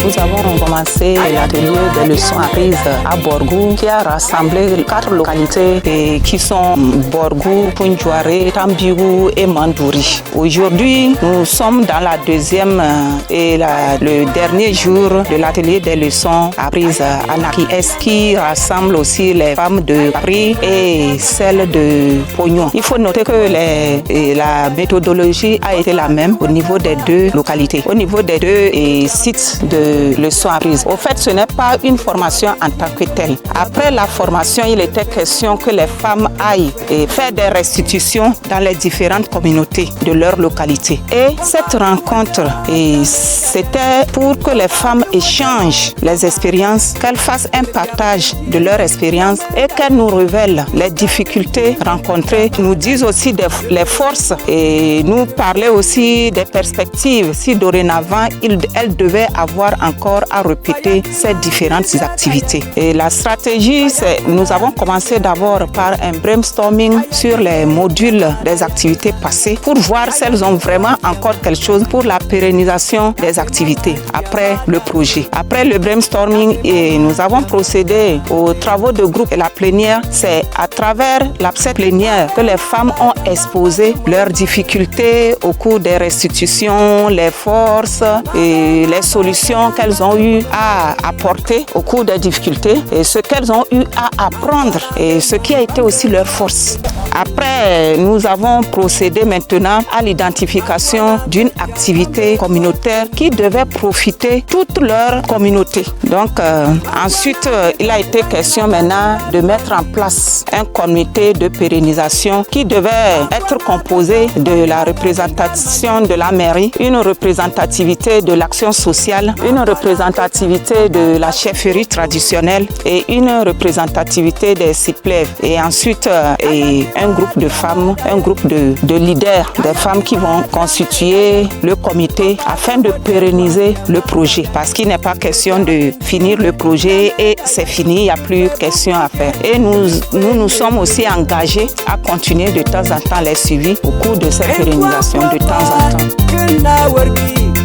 Nous avons commencé l'atelier des leçons apprises à Borgou qui a rassemblé 4 localités qui sont Borgou, Poundjouaré, Tambigou et Mandouri. Aujourd'hui, nous sommes dans la deuxième et le dernier jour de l'atelier des leçons apprises à Naki-Est qui rassemble aussi les femmes de Paris et celles de Pognon. Il faut noter que la méthodologie a été la même au niveau des 2 localités, au niveau des 2 sites de leçons apprises. Au fait, ce n'est pas une formation en tant que telle. Après la formation, il était question que les femmes aillent faire des restitutions dans les différentes communautés de leur localité. Et cette rencontre, c'était pour que les femmes échangent les expériences, qu'elles fassent un partage de leur expérience et qu'elles nous révèlent les difficultés rencontrées, nous disent aussi les forces et nous parler aussi des perspectives si dorénavant elles devaient avoir encore à répéter ces différentes activités. Et la stratégie, nous avons commencé d'abord par un brainstorming sur les modules des activités passées pour voir si elles ont vraiment encore quelque chose pour la pérennisation des activités après le projet. Après le brainstorming, nous avons procédé aux travaux de groupe et la plénière. C'est à travers cette plénière que les femmes ont exposé leurs difficultés au cours des restitutions, les forces et les solutions qu'elles ont eu à apporter au cours des difficultés et ce qu'elles ont eu à apprendre et ce qui a été aussi leur force. Après, nous avons procédé maintenant à l'identification d'une activité communautaire qui devait profiter toute leur communauté. Donc, ensuite, il a été question maintenant de mettre en place un comité de pérennisation qui devait être composé de la représentation de la mairie, une représentativité de l'action sociale, une représentativité de la chefferie traditionnelle et une représentativité des CIPLEV. Et ensuite, un groupe de femmes, un groupe de leaders, des femmes qui vont constituer le comité afin de pérenniser le projet. Parce qu'il n'est pas question de finir le projet et c'est fini, il n'y a plus question à faire. Et nous sommes aussi engagés à continuer de temps en temps les suivis au cours de cette pérennisation de temps en temps.